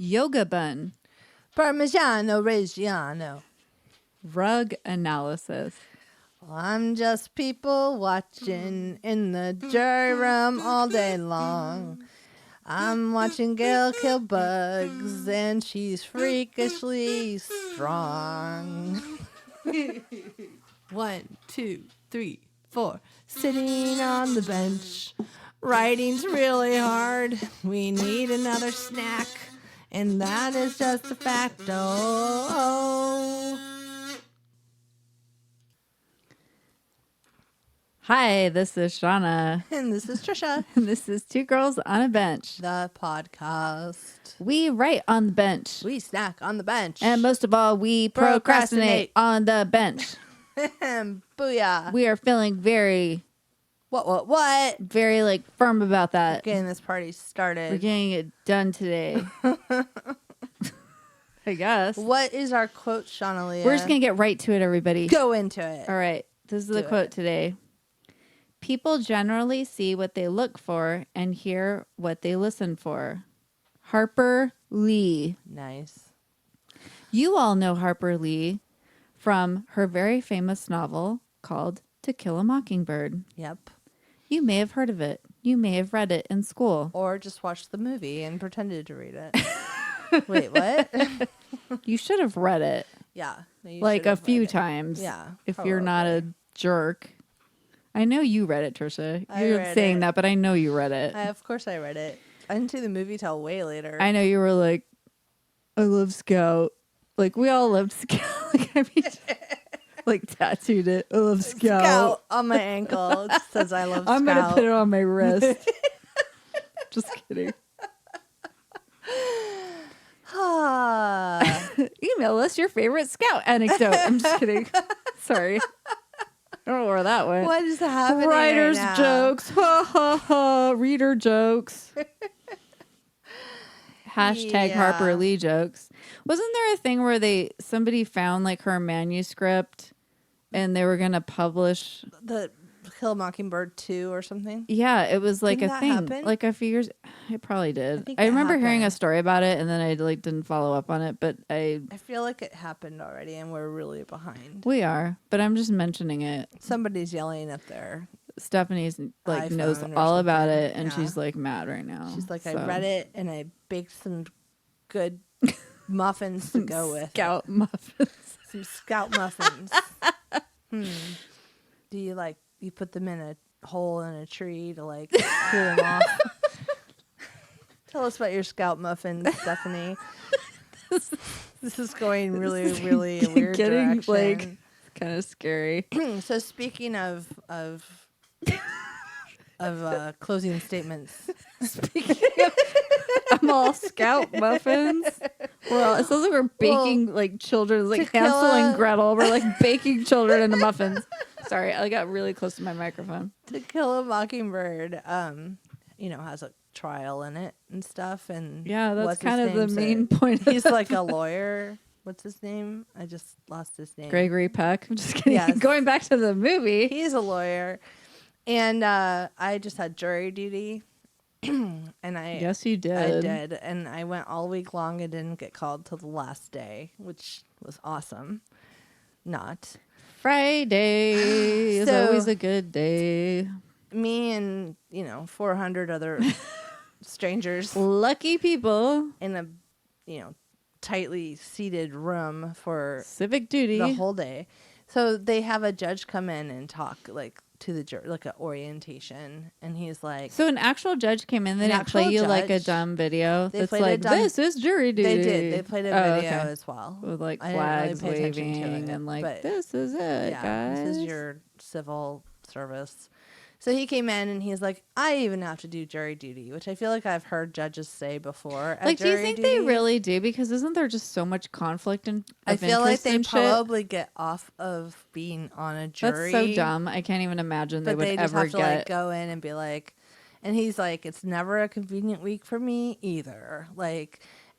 Yoga bun. Parmigiano Reggiano. Rug analysis. Well, I'm just people watching in the jury room all day long. I'm watching Gayle kill bugs, and she's freakishly strong. 1, 2, 3, 4. Sitting on the bench. Writing's really hard. We need another snack, and that is just a fact. Oh. Hi, this is Shauna. And this is Tricia. And this is Two Girls on a Bench. The podcast. We write on the bench. We snack on the bench. And most of all, we procrastinate on the bench. Booyah. We are feeling very very firm about that. Getting this party started. We're getting it done today. I guess. What is our quote, Shauna Leah? We're just going to get right to it, everybody. Go into it. All right. This is the quote today. People generally see what they look for and hear what they listen for. Harper Lee. Nice. You all know Harper Lee from her very famous novel called To Kill a Mockingbird. Yep. You may have heard of it. You may have read it in school. Or just watched the movie and pretended to read it. Wait, what? You should have read it. Yeah. Like a few times. Yeah. If you're not a jerk. I know you read it, Tricia. You're saying that, but I know you read it. Of course I read it. I didn't see the movie till way later. I know you were like, I love Scout. Like, we all loved Scout. Like, tattooed it. I love Scout. Scout on my ankle. It says I love Scout. I'm going to put it on my wrist. Just kidding. Email us your favorite Scout anecdote. I'm just kidding. Sorry. I don't know where that went. What is happening? Writer's right now? jokes. Ha ha ha. Reader jokes. Hashtag Harper Lee jokes. Wasn't there a thing where somebody found like her manuscript and they were going to publish the Kill a Mockingbird 2 or something? Yeah, it was like Didn't a that thing. happen? Like a few years. It probably did. think I it remember hearing a happened. story about it and then I didn't follow up on it, but I feel like it happened already and we're really behind. we are. But I'm just mentioning it. Somebody's yelling up there. Stephanie's iPhone knows or all about something. it and Yeah. she's like mad right now. She's like, So. I read it and I baked some good muffins to go with. Scout muffins. Some Scout muffins. Do you put them in a hole in a tree to cool them off? Tell us about your Scout muffins, Stephanie. This is going really, really a weird direction. Kind of scary. So speaking of closing statements. I'm all Scout muffins. It sounds like we're baking children, like Hansel and Gretel. We're baking children into muffins. Sorry, I got really close to my microphone. To Kill a Mockingbird, has a trial in it and stuff. And yeah, that's kind of the main point. He's like a lawyer. What's his name? I just lost his name. Gregory Peck. I'm just kidding. Yes. Going back to the movie. He's a lawyer. And I just had jury duty. Yes, you did. I did. And I went all week long and didn't get called till the last day, which was awesome. Not. Friday is always a good day. Me and, 400 other strangers. Lucky people. In a, tightly seated room for civic duty the whole day. So they have a judge come in and talk to the jury, like an orientation, and he's like, so an actual judge came in. They didn't play you a dumb video that's like, this is jury duty. They did. They played a video as well with flags waving and this is it, guys. This is your civil service. So he came in and he's like, I even have to do jury duty, which I feel like I've heard judges say before. Do you think they really do? Because isn't there just so much conflict and I feel like they probably get off of being on a jury. That's so dumb. I can't even imagine they would ever just have to go in and be like, and he's like, it's never a convenient week for me either.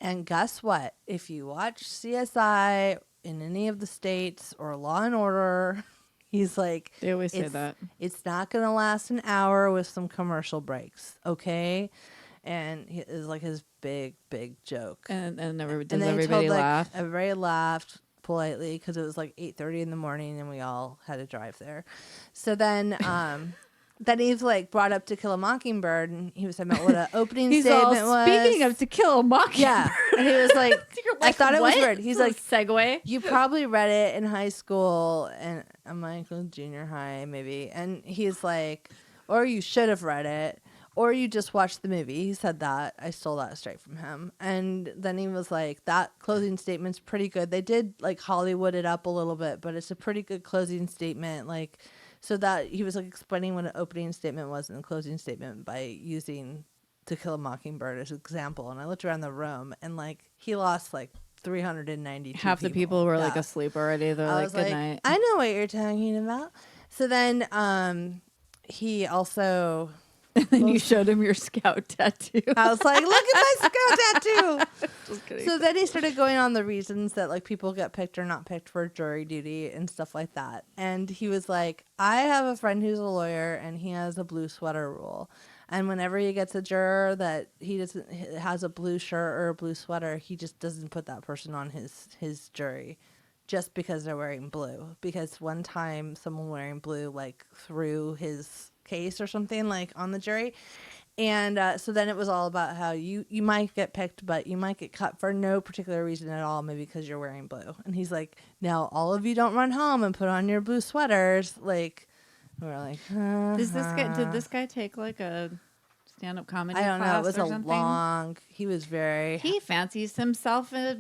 And guess what? If you watch CSI in any of the states or Law and Order, he's like, they always say that it's not going to last an hour with some commercial breaks. Okay. And it was like his big joke. And then everybody told, like, laugh? Everybody laughed politely because it was like 8:30 in the morning and we all had to drive there. So then then he's like brought up To Kill a Mockingbird, and he was talking about what an opening statement was. Speaking of To Kill a Mockingbird. Yeah. And he was like, You're I thought it was weird. He's like, segue. you probably read it in high school, and I'm like, junior high maybe. And he's like, or you should have read it, or you just watched the movie. He said that. I stole that straight from him. And then he was like, that closing statement's pretty good. They did like Hollywood it up a little bit, but it's a pretty good closing statement. Like, so that he was like explaining what an opening statement was and a closing statement by using To Kill a Mockingbird as an example. And I looked around the room, and like he lost like 392 half the people were like asleep already. They're like, good night. I know what you're talking about. So then he also and then you showed him your scout tattoo. I was like, look at my scout tattoo. Just kidding. So then he started going on the reasons that like people get picked or not picked for jury duty and stuff like that. And he was like, I have a friend who's a lawyer and he has a blue sweater rule. And whenever he gets a juror that has a blue shirt or a blue sweater, he just doesn't put that person on his jury just because they're wearing blue. Because one time someone wearing blue like threw his case or something like on the jury. And so then it was all about how you might get picked, but you might get cut for no particular reason at all, maybe because you're wearing blue. And he's like, now all of you don't run home and put on your blue sweaters. Like, we're like, did this guy take like a stand-up comedy class? I don't know. It was or something? He fancies himself a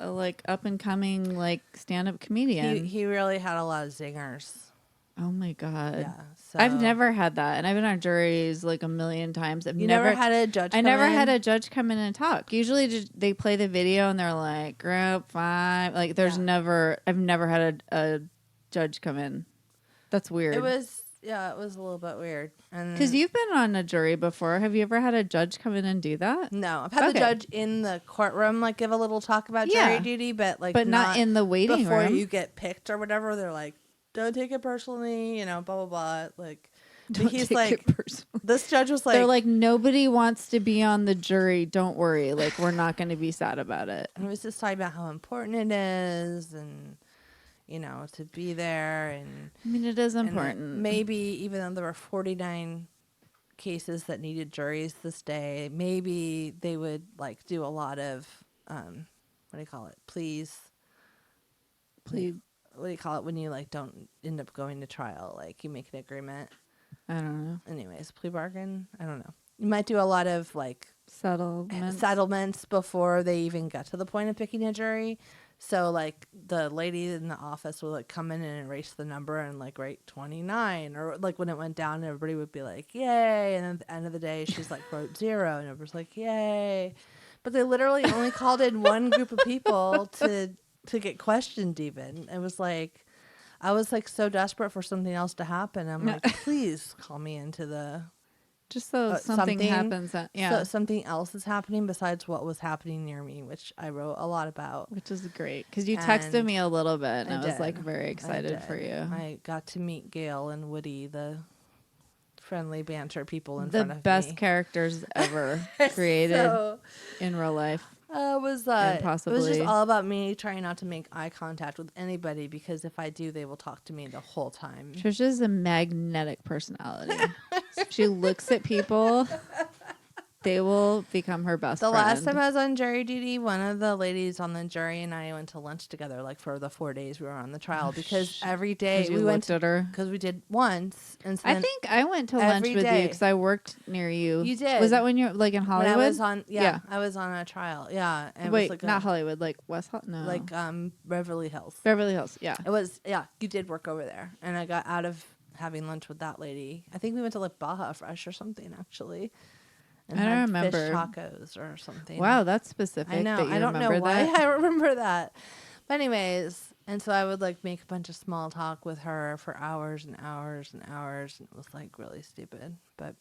like up and coming like stand-up comedian. He really had a lot of zingers. Oh my God. Yeah. So. I've never had that. And I've been on juries like a million times. You never had a judge come in? I never had a judge come in and talk. Usually just, they play the video and they're like, group 5. Like I've never had a judge come in. That's weird. It was a little bit weird. Because you've been on a jury before. Have you ever had a judge come in and do that? No. I've had the judge in the courtroom like give a little talk about jury duty, but not in the waiting before room. You get picked or whatever. They're like, don't take it personally, blah, blah, blah. Like, he's like, this judge was like, they're like, nobody wants to be on the jury. Don't worry. Like, we're not going to be sad about it. And he was just talking about how important it is and, to be there. And I mean, it is important. Maybe even though there were 49 cases that needed juries this day, maybe they would like do a lot of, what do you call it? Please. What do you call it when you like don't end up going to trial? Like you make an agreement. I don't know. Anyways, plea bargain. I don't know. You might do a lot of like settlements before they even get to the point of picking a jury. So like the lady in the office would like come in and erase the number and like write 29, or like when it went down, everybody would be like, yay. And then at the end of the day, she's like wrote 0 and everybody's like, yay. But they literally only called in one group of people to get questioned even. It was like, I was like so desperate for something else to happen. I'm like, please call me into the... Just so something happens. So something else is happening besides what was happening near me, which I wrote a lot about. Which is great. Because you texted me a little bit and I was like very excited for you. I got to meet Gayle and Woody, the friendly banter people in front of me. The best characters ever created in real life. It was just all about me trying not to make eye contact with anybody, because if I do, they will talk to me the whole time. Trisha's a magnetic personality. She looks at people, they will become her best friend. The last time I was on jury duty, one of the ladies on the jury and I went to lunch together, like for the 4 days we were on the trial, because every day we went at her. Because we did once. And so I think I went to lunch with you because I worked near you. You did. Was that when you were like in Hollywood? When I was on, I was on a trial. Yeah. And wait, it was like not Hollywood, like West Hollywood? No. Like Beverly Hills. Beverly Hills, yeah. It was, you did work over there. And I got out of having lunch with that lady. I think we went to like Baja Fresh or something, actually. And I don't remember. Fish tacos or something. Wow, that's specific. I know. I don't know why I remember that. But anyways, and so I would like make a bunch of small talk with her for hours and hours and hours. And it was like really stupid. But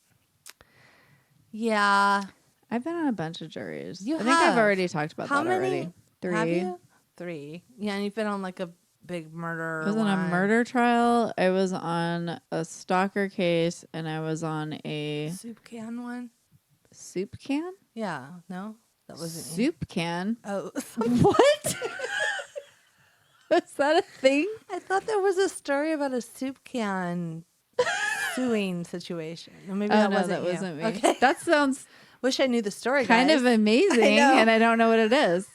yeah. I've been on a bunch of juries. I think I've already talked about that many? already. 3. Have you? 3. Yeah, and you've been on like a big murder. I was on a murder trial. I was on a stalker case, and I was on a soup can one. soup can? Yeah. No, that wasn't you. Soup can? Oh, What? Is that a thing? I thought there was a story about a soup can suing situation. Or maybe that wasn't you. Wasn't me. Okay. That sounds Wish I knew the story, kind guys. of amazing, know. and I don't know what it is.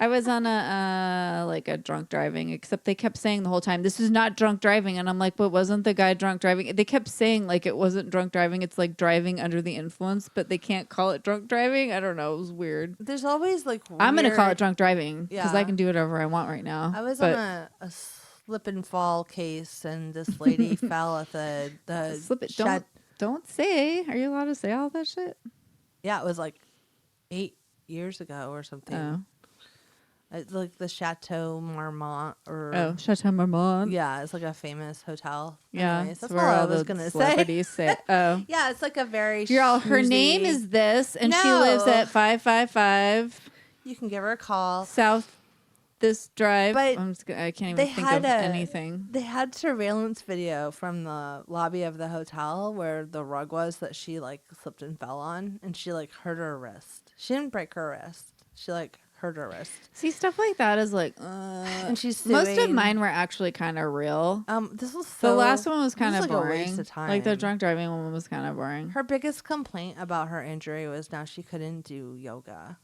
I was on a drunk driving, except they kept saying the whole time, this is not drunk driving. And I'm like, but wasn't the guy drunk driving? They kept saying like it wasn't drunk driving. It's like driving under the influence, but they can't call it drunk driving. I don't know. It was weird. There's always like I'm going to call it drunk driving because I Yeah. can do whatever I want right now. I was But on a slip and fall case, and this lady fell at the slip it. shed. Don't say. Are you allowed to say all that shit? Yeah, it was like 8 years ago or something. Oh. It's like the Chateau Marmont or Chateau Marmont. yeah, it's like a famous hotel. Yeah, Anyways, that's where all I all was the gonna say. celebrities say. Oh, Yeah, it's like a very. you're all. Her schmoozy- name is this, and she No. lives at 555 You can give her a call. South this drive. But I can't even they think had of anything. They had surveillance video from the lobby of the hotel where the rug was that she like slipped and fell on, and she like hurt her wrist. She didn't break her wrist. She like hurt her wrist. See, stuff like that is like. And she's Most of suing. mine were actually kind of real. This was The so, last one was this kind of like a boring. waste of time. Like the drunk driving one was kind of boring. Her biggest complaint about her injury was now she couldn't do yoga,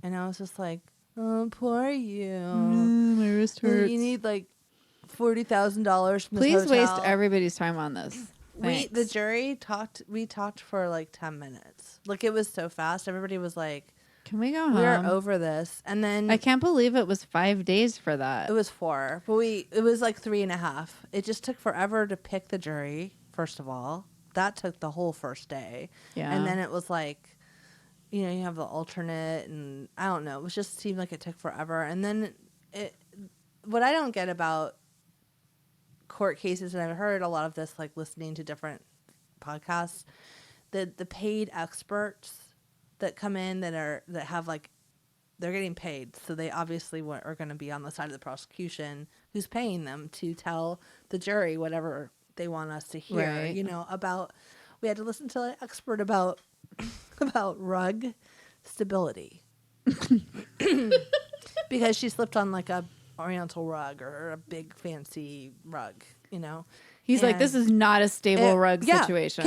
and I was just like, oh, poor you. My wrist hurts. You need like $40,000 from this Please hotel. waste everybody's time on this. The Thanks. jury talked. We talked for like 10 minutes. Like it was so fast. Everybody was like, Can we go home? "We're over this." And then I can't believe it was 5 days for that. it was 4, but it was like 3.5. It just took forever to pick the jury. First of all, that took the whole first day. Yeah. And then it was like, you know, you have the alternate, and I don't know. It just seemed like it took forever. And then what I don't get about court cases, and I've heard a lot of this, like listening to different podcasts, the paid experts that come in that have like, they're getting paid, so they obviously are going to be on the side of the prosecution who's paying them to tell the jury whatever they want us to hear. Right. You know, we had to listen to an expert about rug stability because she slipped on like a oriental rug or a big fancy rug, you know. He's like, this is not a stable rug yeah, situation.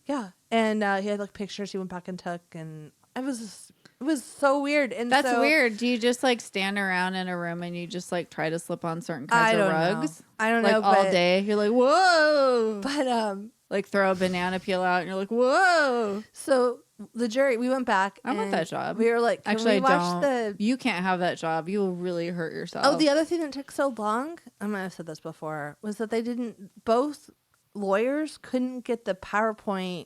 Yeah. And he had like pictures he went back and took, and it was so weird. And That's so, weird. Do you just like stand around in a room and you just like try to slip on certain kinds of rugs? I don't like know. all but, day. You're like, whoa. But Like throw a banana peel out and you're like, whoa. so the jury, we went back. I want that job. We were like, can Actually, we watch I don't. You can't have that job. You will really hurt yourself. Oh, the other thing that took so long, I might have said this before, was that both lawyers couldn't get the PowerPoint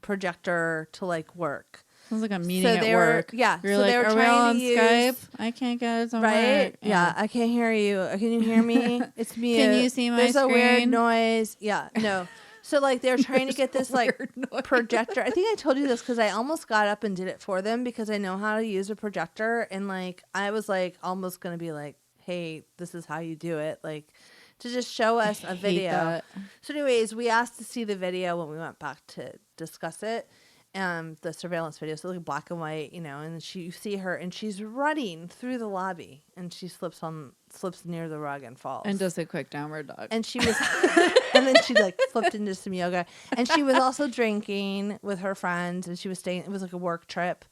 projector to like work. Sounds like a meeting So at they work. yeah. You're so like, they were are we trying all on to use Skype? I can't get it. right. Yeah, I can't hear you. Can you hear me? It's me. Can you see my There's a weird screen? noise. Yeah, no. So like they're trying to get this like projector. I think I told you this because I almost got up and did it for them because I know how to use a projector, and like I was like almost gonna be like, hey, this is how you do it, like to just show us a video. That. So anyways, we asked to see the video when we went back to discuss it. The surveillance video, so like black and white, you know, and you see her and she's running through the lobby and she slips near the rug and falls. And does a quick downward dog. And she was, and then she like flipped into some yoga. And she was also drinking with her friends, and she was staying. It was like a work trip,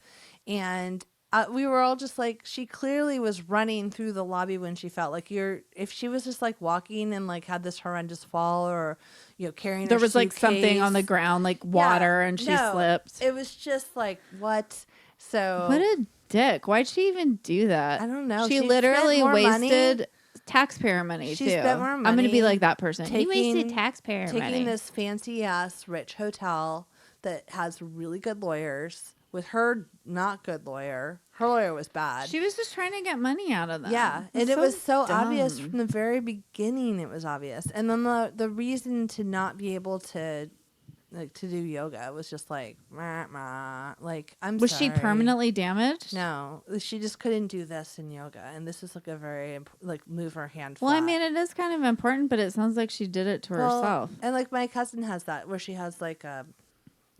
and we were all just like, she clearly was running through the lobby when she felt like if she was just like walking and like had this horrendous fall, or you know, carrying there her was like something suitcase. on the ground, like water, and she slipped. It was just like, what? So what a dick. Why'd she even do that? I don't know. She She literally spent more wasted money. taxpayer money She too. spent more I'm going to money be like that person. You taking- wasted taxpayer money. taking this fancy ass rich hotel that has really good lawyers with her not good lawyer. Her lawyer was bad. She was just trying to get money out of them. Yeah, It's and it was so dumb. obvious from the very beginning. It was obvious, and then the reason to not be able to do yoga was just like, like I'm. Was sorry. she permanently damaged? No, she just couldn't do this in yoga, and this is like a very like move her hand. Well, I flat. mean, it is kind of important, but it sounds like she did it to herself. And like my cousin has that, where she has like a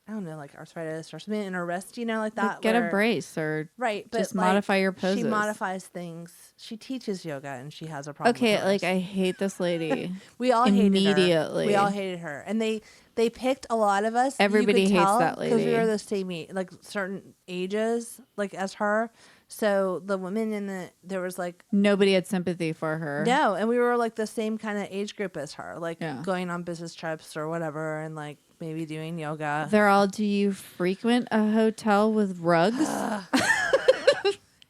I don't know, like arthritis or something in her wrist, you know, like that. Like get a where- brace or Right, but just like, modify your poses. She modifies things. She teaches yoga, and she has a problem. Okay, with her like wrist. I hate this lady. We all hated her. Immediately. We all hated her, and they picked a lot of us. Everybody you could hates tell, that because we lady. were the same like certain ages, like as her. So the women there was like Nobody had sympathy for her. no, and we were like the same kind of age group as her, like Yeah. going on business trips or whatever, and like maybe doing yoga. They're all, do you frequent a hotel with rugs?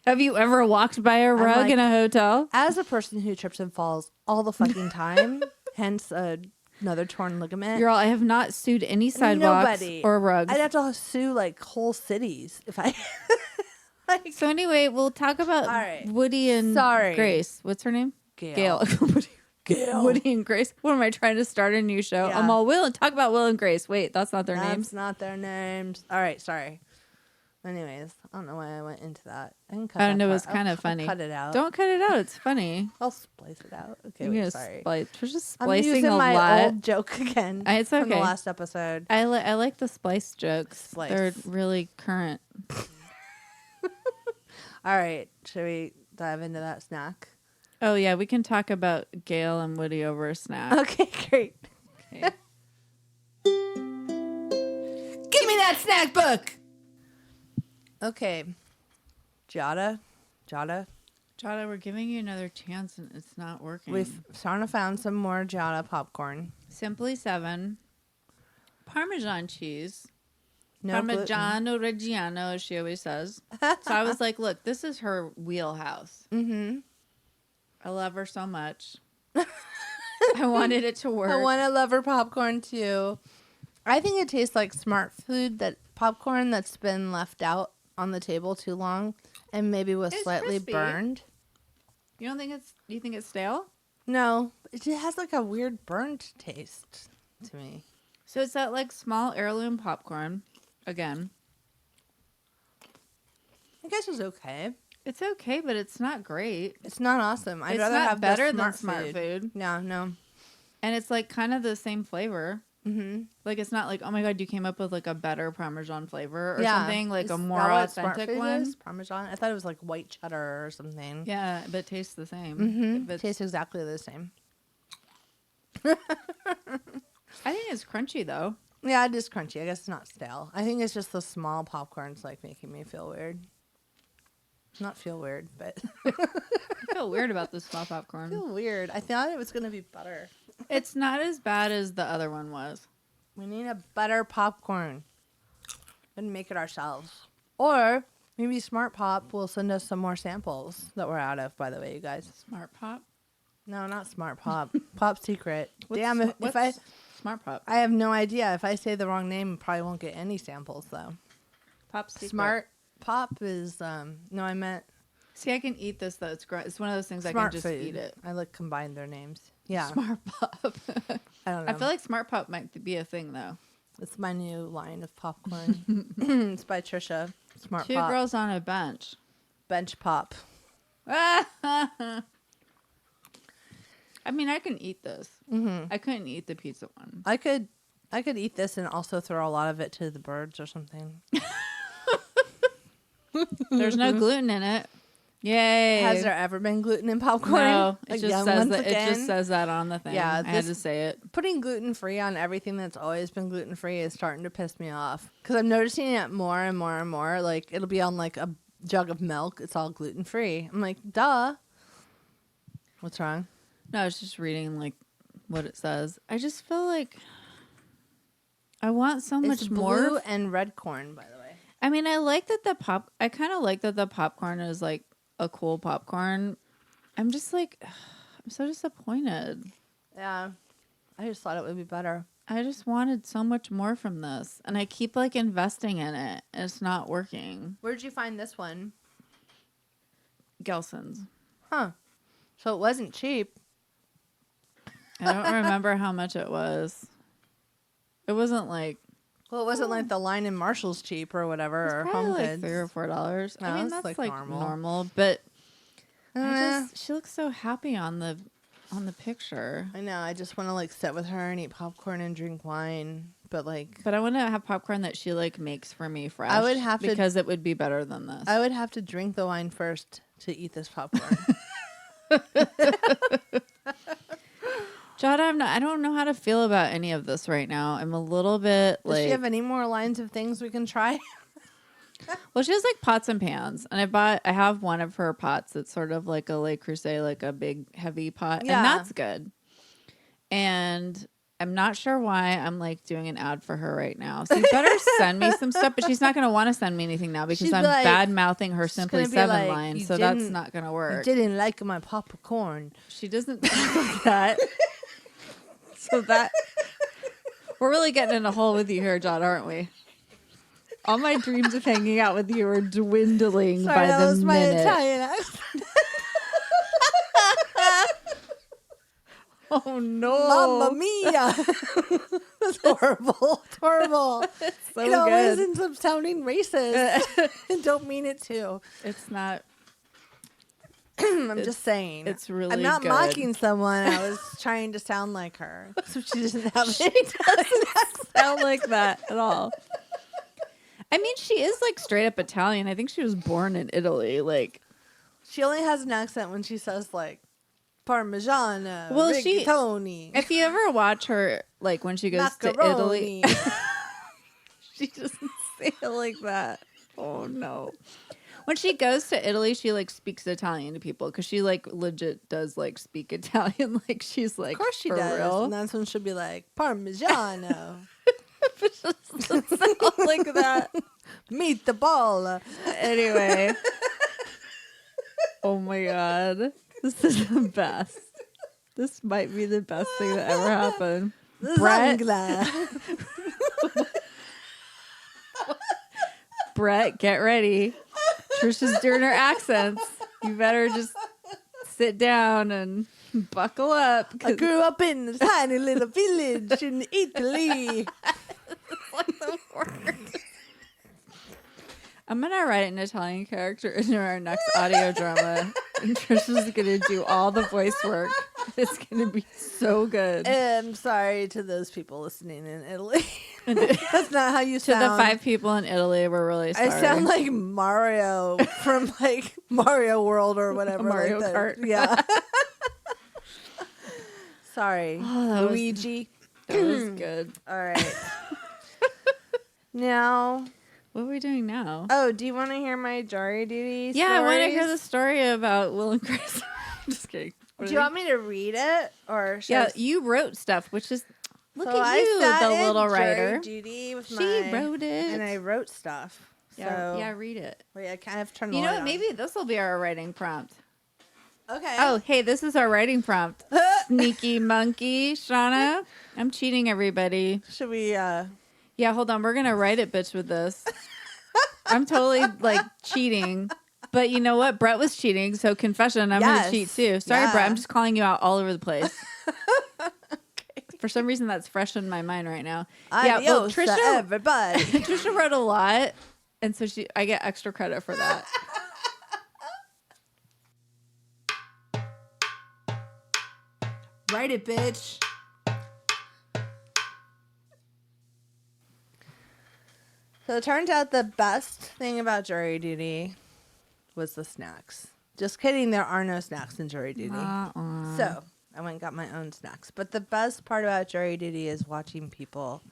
Have you ever walked by a rug like, in a hotel? As a person who trips and falls all the fucking time, hence another torn ligament. Girl, I have not sued any sidewalks or rugs. I'd have to sue like whole cities if I. like, So anyway, we'll talk about All right. Woody and Sorry. Grace. What's her name? Gayle. Gayle. Woody and Grace. What am I trying to start a new show? Yeah. I'm all Will and talk about Will and Grace. Wait, that's not their That's names. not their names. All right, sorry. Anyways, I don't know why I went into that. I can cut I don't that know. It was part. kind I'll of funny. Cut it out. Don't cut it out. It's funny. I'll splice it out. Okay, I'm wait, gonna sorry. We're just I'm splicing using a my lot. old joke again. It's From the okay. last episode. I like the splice jokes. Splice. They're really current. All right, should we dive into that snack? Oh yeah, we can talk about Gayle and Woody over a snack. Okay, great. Okay. Give me that snack book. Okay, Jada. Jada, we're giving you another chance and it's not working. We've sort of found some more Jada popcorn. Simply 7 Parmesan cheese. No gluten. Parmigiano Reggiano, as she always says. So I was like, look, this is her wheelhouse. Mm-hmm. I love her so much. I wanted it to work. I want to love her popcorn too. I think it tastes like smart food, that popcorn that's been left out on the table too long and maybe was It's slightly crispy. burned. You think it's stale? No, it just has like a weird burnt taste to me. So it's that like small heirloom popcorn. Again, I guess it's okay. it's okay, but it's not great. It's not awesome. I'd It's rather not have better the than smart food. No. And it's like kind of the same flavor. Mm-hmm. Like it's not like, oh my god, you came up with like a better Parmesan flavor or Yeah. something, like Is a that more what smart authentic food one. is? Parmesan. I thought it was like white cheddar or something. Yeah, but it tastes the same. Mm-hmm. But Tastes exactly the same. I think it's crunchy though. Yeah, it is crunchy. I guess it's not stale. I think it's just the small popcorn's like making me feel weird. Not feel weird, but I feel weird about this small popcorn. feel weird. I thought it was gonna be butter. It's not as bad as the other one was. We need a butter popcorn and make it ourselves. Or maybe Smart Pop will send us some more samples that we're out of, by the way, you guys. Smart Pop? No, not Smart Pop. Pop Secret. What's Damn, sma- if what's Smart Pop? I have no idea. If I say the wrong name, probably won't get any samples, though. Pop Secret. Smart Pop is, no, I meant See, I can eat this though. It's one of those things I Smart can just Food. eat it. I like combined their names. Yeah. Smart Pop. I don't know. I feel like Smart Pop might be a thing though. It's my new line of popcorn. It's by Tricia. Smart Two Pop. girls on a bench. Bench Pop. I mean, I can eat this. Mm-hmm. I couldn't eat the pizza one. I could eat this and also throw a lot of it to the birds or something. There's no gluten in it. Yay! Has there ever been gluten in popcorn? No, it just Again, says once that. It again? just says that on the thing. Yeah, I had this- to say it. Putting gluten free on everything that's always been gluten free is starting to piss me off because I'm noticing it more and more and more. Like it'll be on like a jug of milk. It's all gluten free. I'm like, duh. What's wrong? No, I was just reading like what it says. I just feel like I want so much It's more. blue and red corn, by the way. I mean, I kind of like that the popcorn is like a cool popcorn. I'm just like, I'm so disappointed. Yeah, I just thought it would be better. I just wanted so much more from this, and I keep like investing in it, and it's not working. Where'd you find this one? Gelson's. Huh. So it wasn't cheap. I don't remember how much it was. It wasn't like Well, it wasn't like the line in Marshall's cheap or whatever, or probably Home like Goods. $3 or $4. No, I mean, it's that's like like normal. normal, but Eh. she looks so happy on the picture. I know. I just want to like sit with her and eat popcorn and drink wine. but like, But I want to have popcorn that she like makes for me fresh. I would have to, because it would be better than this. I would have to drink the wine first to eat this popcorn. Jada, I don't know how to feel about any of this right now. I'm a little bit Does like. she have any more lines of things we can try? Well, she has like pots and pans, and I have one of her pots that's sort of like a Le Creuset, like a big heavy pot, and that's good. And I'm not sure why I'm like doing an ad for her right now. So you better send me some stuff, but she's not going to want to send me anything now because I'm like, bad mouthing her Simply 7 like, line, so that's not going to work. You didn't like my popcorn. She doesn't like that. So that we're really getting in a hole with you here, John, aren't we? All my dreams of hanging out with you are dwindling by that the was minute. My Italian accent. Oh no! Mamma mia! That's horrible. It's horrible. It's so it always ends up sounding racist. And don't mean it to. It's not. I'm just saying. It's really. I'm not good. mocking someone. I was trying to sound like her, so she doesn't have she doesn't sound like that at all. I mean, she is like straight up Italian. I think she was born in Italy. Like, she only has an accent when she says like Parmigiana. Well, rigatoni. If you ever watch her, like when she goes Macaroni. to Italy, she doesn't say it like that. Oh no! When she goes to Italy, she like speaks Italian to people because she like legit does like speak Italian. Like she's like, of course she does, real. and that's when she'll be like Parmigiano. It just doesn't sound like that. Meet the ball. Anyway. Oh my god. This is the best. This might be the best thing that ever happened. Brett, get ready. Trisha's doing her accents. You better just sit down and buckle up. I grew up in a tiny little village in Italy. Like the worst. I'm gonna write an Italian character into our next audio drama, and Trisha's gonna do all the voice work. It's gonna be so good. I'm sorry to those people listening in Italy. That's not how you sound. To the 5 people in Italy, we're really sorry. I sound like Mario from like Mario World or whatever. Mario like Kart. Yeah. Sorry, Luigi. That was good. All right. Now, what are we doing now? Oh, do you want to hear my Jury Doody stories? Yeah, I want to hear the story about Will and Chris. I'm just kidding. Do you want me to read it or? You wrote stuff, which is look so at you, the little Jury writer. Doody with she wrote it, and I wrote stuff. Yeah, read it. Wait, I kind of turned. You know, maybe this will be our writing prompt. Okay. Oh, hey, this is our writing prompt. Sneaky monkey, Shauna. I'm cheating everybody. Should we? Yeah, hold on. We're gonna write it, bitch, with this. I'm totally like cheating. But you know what? Brett was cheating, so confession, I'm going to cheat too. Sorry, Brett. I'm just calling you out all over the place. Okay. For some reason, that's fresh in my mind right now. Adios, Trisha, everybody. Trisha wrote a lot, and so I get extra credit for that. Write it, bitch. So it turns out the best thing about Jury Doody was the snacks. Just kidding, there are no snacks in Jury Doody. So I went and got my own snacks. But the best part about Jury Doody is watching people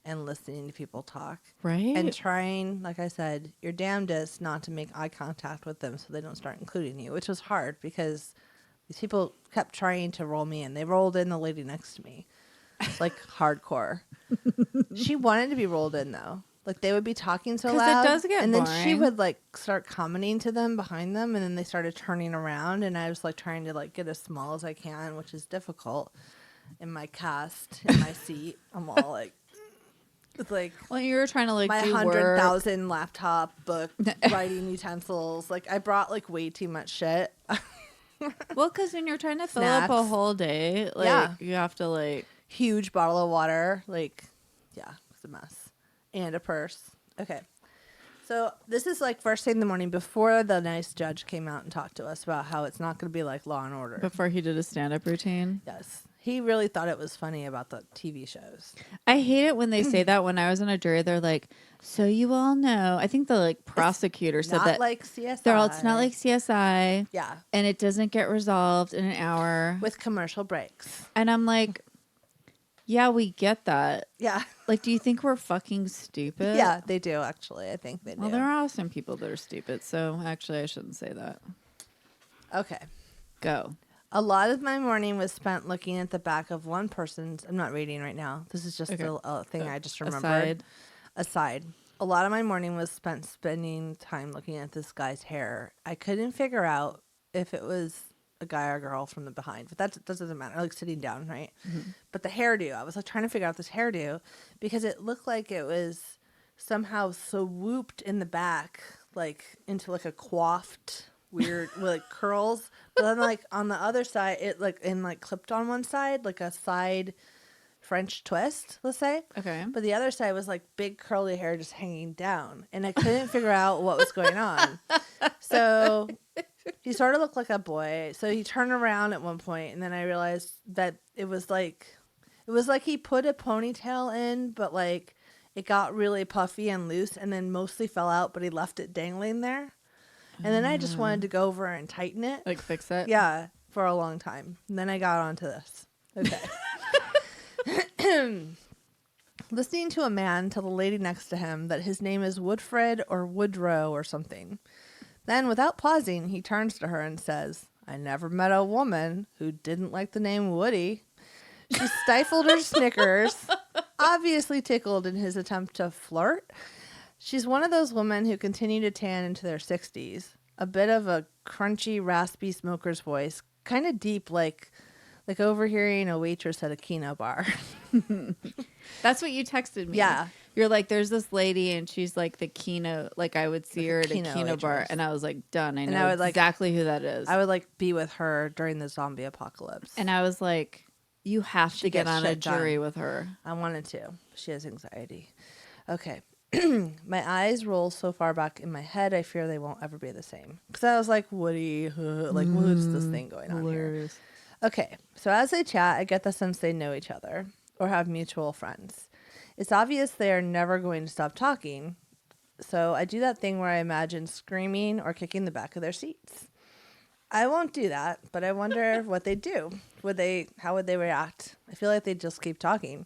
and listening to people talk. Right. And trying, like I said, your damnedest not to make eye contact with them so they don't start including you, which was hard because these people kept trying to roll me in. They rolled in the lady next to me. Like hardcore. She wanted to be rolled in though. Like they would be talking so loud, it does get and boring. then she would like start commenting to them behind them, and then they started turning around, and I was like trying to like get as small as I can, which is difficult in my cast in my seat. I'm all like, it's like well, you were trying to like my do 100,000 laptop, book, writing utensils. Like I brought like way too much shit. Well, because when you're trying to fill up a whole day, like you have to like huge bottle of water, like it's a mess. And a purse. Okay. So this is like first thing in the morning before the nice judge came out and talked to us about how it's not going to be like Law and Order. Before he did a stand-up routine? Yes. He really thought it was funny about the TV shows. I hate it when they say that. When I was in a jury, they're like, so you all know. I think the like prosecutor said Not that. like CSI. They're all, it's not like CSI. Yeah. And it doesn't get resolved in an hour. With commercial breaks. And I'm like, yeah, we get that. Yeah. Like, do you think we're fucking stupid? Yeah, they do, actually. I think they do. Well, there are some people that are stupid. So actually, I shouldn't say that. Okay. Go. A lot of my morning was spent looking at the back of one person's. I'm not reading right now. This is just Okay. a thing I just remembered. Aside. A lot of my morning was spent spending time looking at this guy's hair. I couldn't figure out if it was a guy or girl from the behind, but that doesn't matter. Like sitting down, right? Mm-hmm. But the hairdo, I was like trying to figure out this hairdo because it looked like it was somehow swooped in the back, like into like a coiffed weird with like curls, but then like on the other side it like clipped on one side like a side French twist, let's say. Okay. But the other side was like big curly hair just hanging down, and I couldn't figure out what was going on. So he sort of looked like a boy. So he turned around at one point, and then I realized that it was like he put a ponytail in, but like it got really puffy and loose and then mostly fell out, but he left it dangling there. And then I just wanted to go over and tighten it. Like fix it? Yeah, for a long time. And then I got onto this. Okay. Listening to a man tell the lady next to him that his name is Woodfred or Woodrow or something. Then, without pausing, he turns to her and says, I never met a woman who didn't like the name Woody. She stifled her snickers, obviously tickled in his attempt to flirt. She's one of those women who continue to tan into their 60s. A bit of a crunchy, raspy smoker's voice. Kind of deep, like overhearing a waitress at a Keno bar. That's what you texted me. Yeah. You're like, there's this lady and she's like the Keno, like I would see her at a Keno bar. And I was like, done. I know exactly who that is. I would like be with her during the zombie apocalypse. And I was like, you have to get on a jury with her. I wanted to. She has anxiety. Okay. My eyes roll so far back in my head, I fear they won't ever be the same. Because I was like, Woody, like, what's this thing going on here? Okay, so as they chat, I get the sense they know each other or have mutual friends. It's obvious they are never going to stop talking. So I do that thing where I imagine screaming or kicking the back of their seats. I won't do that, but I wonder what they'd do. How would they react? I feel like they'd just keep talking.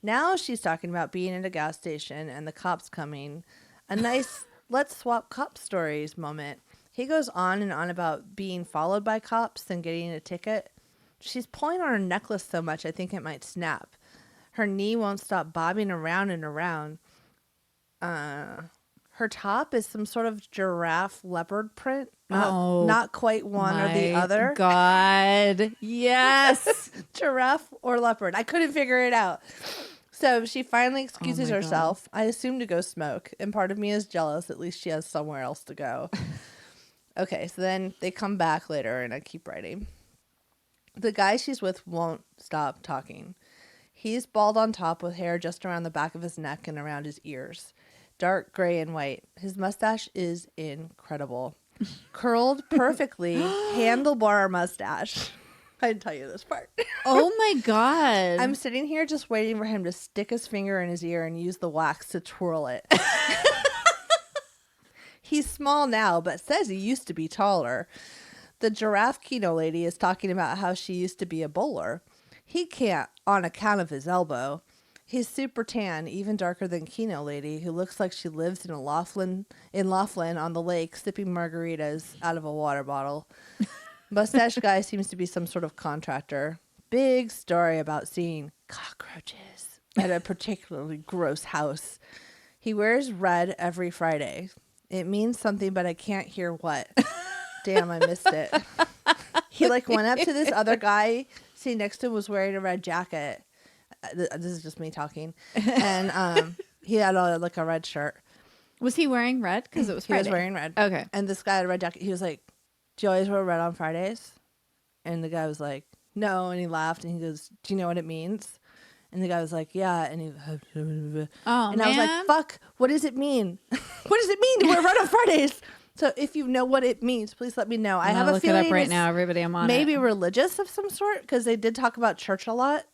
Now she's talking about being at a gas station and the cops coming. A nice let's swap cop stories moment. He goes on and on about being followed by cops and getting a ticket. She's pulling on her necklace so much I think it might snap. Her knee won't stop bobbing around and around. Her top is some sort of giraffe leopard print. Not quite one or the other. God. Yes. Giraffe or leopard. I couldn't figure it out. So she finally excuses herself. God. I assume to go smoke. And part of me is jealous. At least she has somewhere else to go. Okay, so then they come back later and I keep writing. The guy she's with won't stop talking. He's bald on top with hair just around the back of his neck and around his ears. Dark gray and white. His mustache is incredible. Curled perfectly. Handlebar mustache. I didn't tell you this part. Oh my God. I'm sitting here just waiting for him to stick his finger in his ear and use the wax to twirl it. He's small now, but says he used to be taller. The giraffe Keno lady is talking about how she used to be a bowler. He can't on account of his elbow. He's super tan, even darker than Keno lady, who looks like she lives in Laughlin on the lake, sipping margaritas out of a water bottle. Mustache guy seems to be some sort of contractor. Big story about seeing cockroaches at a particularly gross house. He wears red every Friday. It means something, but I can't hear what. Damn, I missed it. He went up to this other guy sitting next to him, was wearing a red jacket. This is just me talking. And he had a red shirt. Was he wearing red? Because it was Friday. He was wearing red. Okay. And this guy had a red jacket. He was like, do you always wear red on Fridays? And the guy was like, no. And he laughed and he goes, do you know what it means? And the guy was like, yeah. And I was like, fuck, what does it mean? What does it mean to wear red on Fridays? So if you know what it means, please let me know. I I'm have gonna a look feeling it up right it's now. Everybody, I'm on maybe it. religious of some sort, because they did talk about church a lot.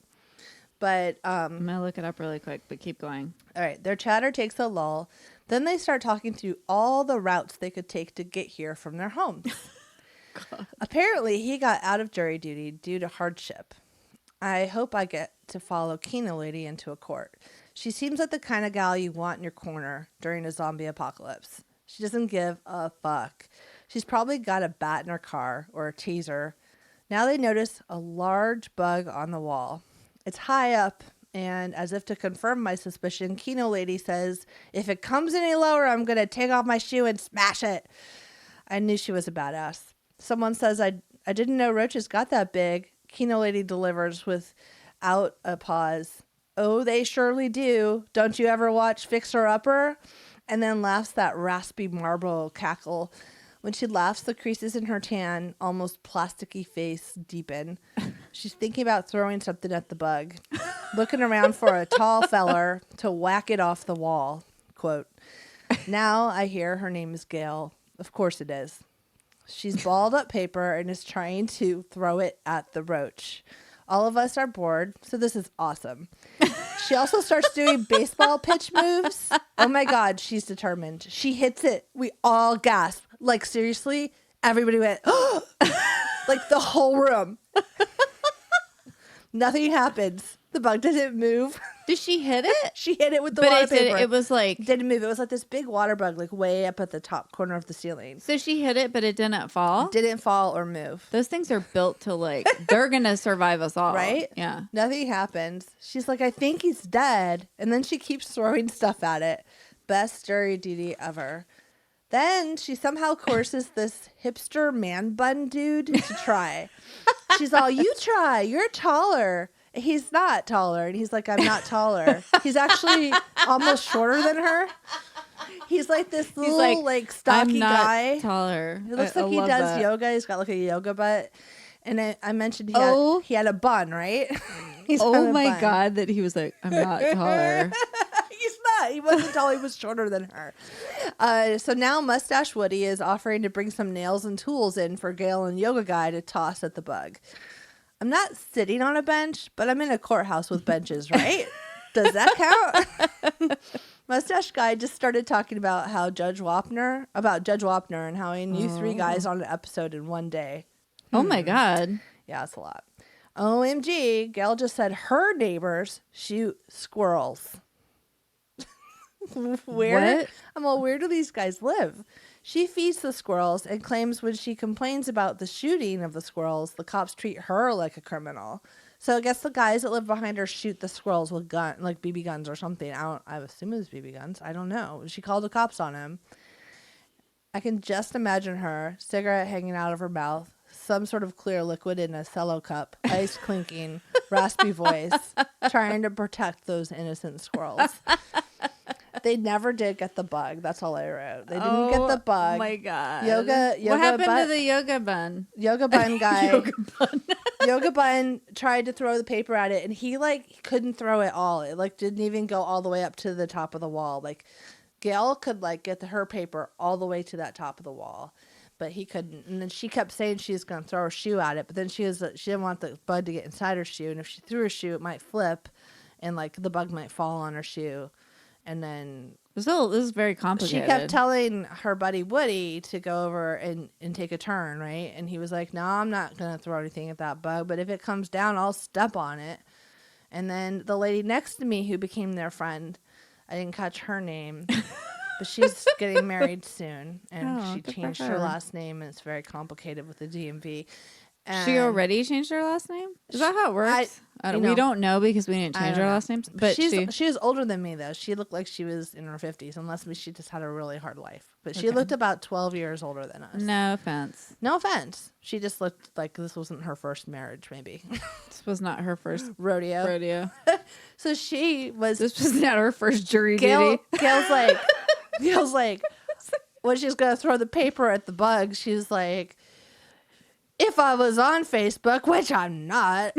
But I'm gonna look it up really quick, but keep going. all right, their chatter takes a lull. Then they start talking through all the routes they could take to get here from their homes. Apparently, he got out of jury duty due to hardship. I hope I get to follow Kino Lady into a court. She seems like the kind of gal you want in your corner during a zombie apocalypse. She doesn't give a fuck. She's probably got a bat in her car or a taser. Now they notice a large bug on the wall. It's high up, and as if to confirm my suspicion, Kino Lady says, if it comes any lower, I'm going to take off my shoe and smash it. I knew she was a badass. Someone says, I didn't know roaches got that big. Kino Lady delivers without a pause. Oh, they surely do. Don't you ever watch Fixer Upper? And then laughs that raspy marble cackle. When she laughs, the creases in her tan, almost plasticky face deepen. She's thinking about throwing something at the bug, looking around for a tall feller to whack it off the wall. Quote, now I hear her name is Gayle. Of course it is. She's balled up paper and is trying to throw it at the roach. All of us are bored, so this is awesome. She also starts doing baseball pitch moves. Oh my God, she's determined. She hits it. We all gasp. Like, seriously, everybody went, oh! Like the whole room. Nothing happens. The bug didn't move. Did she hit it? She hit it with the But water paper. it was like... Didn't move. It was like this big water bug, like way up at the top corner of the ceiling. So she hit it, but it didn't fall? Didn't fall or move. Those things are built to like, they're going to survive us all. Right? Yeah. Nothing happens. She's like, I think he's dead. And then she keeps throwing stuff at it. Best jury duty ever. Then she somehow coerces this hipster man bun dude to try. She's all, you try. You're taller. He's not taller. And he's like, I'm not taller. He's actually almost shorter than her. He's like this little, like stocky I'm not guy. Taller. It looks like he does that. yoga. He's got like a yoga butt. And I mentioned he had a bun, right? Oh my God, that he was like, I'm not taller. He's not. He wasn't tall. He was shorter than her. So now Mustache Woody is offering to bring some nails and tools in for Gayle and Yoga Guy to toss at the bug. I'm not sitting on a bench, but I'm in a courthouse with benches, right? Does that count? Mustache Guy just started talking about Judge Wapner and how he knew 3 guys on an episode in one day. Oh my God. Yeah, it's a lot. OMG, Gayle just said her neighbors shoot squirrels. Where? What? I'm all, where do these guys live? She feeds the squirrels and claims when she complains about the shooting of the squirrels, the cops treat her like a criminal. So I guess the guys that live behind her shoot the squirrels with like BB guns or something. I assume it was BB guns. I don't know. She called the cops on him. I can just imagine her, cigarette hanging out of her mouth, some sort of clear liquid in a cello cup, ice clinking, raspy voice, trying to protect those innocent squirrels. They never did get the bug. That's all I wrote. They didn't get the bug. Oh my God. Yoga what happened bun, to the yoga bun? Yoga bun guy. Yoga bun. Yoga bun tried to throw the paper at it, and he like couldn't throw it all. It like didn't even go all the way up to the top of the wall. Like Gayle could like get her paper all the way to that top of the wall, but he couldn't. And then she kept saying she was going to throw her shoe at it, but then she didn't want the bug to get inside her shoe, and if she threw her shoe, it might flip, and like the bug might fall on her shoe, and then. This is very complicated. She kept telling her buddy Woody to go over and take a turn, right? And he was like, no, I'm not going to throw anything at that bug, but if it comes down, I'll step on it. And then the lady next to me who became their friend, I didn't catch her name, but she's getting married soon. And she changed her last name, and it's very complicated with the DMV. And she already changed her last name? Is that how it works? We don't know because we didn't change our last names. But she was older than me, though. She looked like she was in her 50s, unless she just had a really hard life. But she looked about 12 years older than us. No offense. No offense. She just looked like this wasn't her first marriage, maybe. This was not her first rodeo. So she was... This was not her first jury duty. Gail's like, when she's going to throw the paper at the bug, she's like... If I was on Facebook, which I'm not,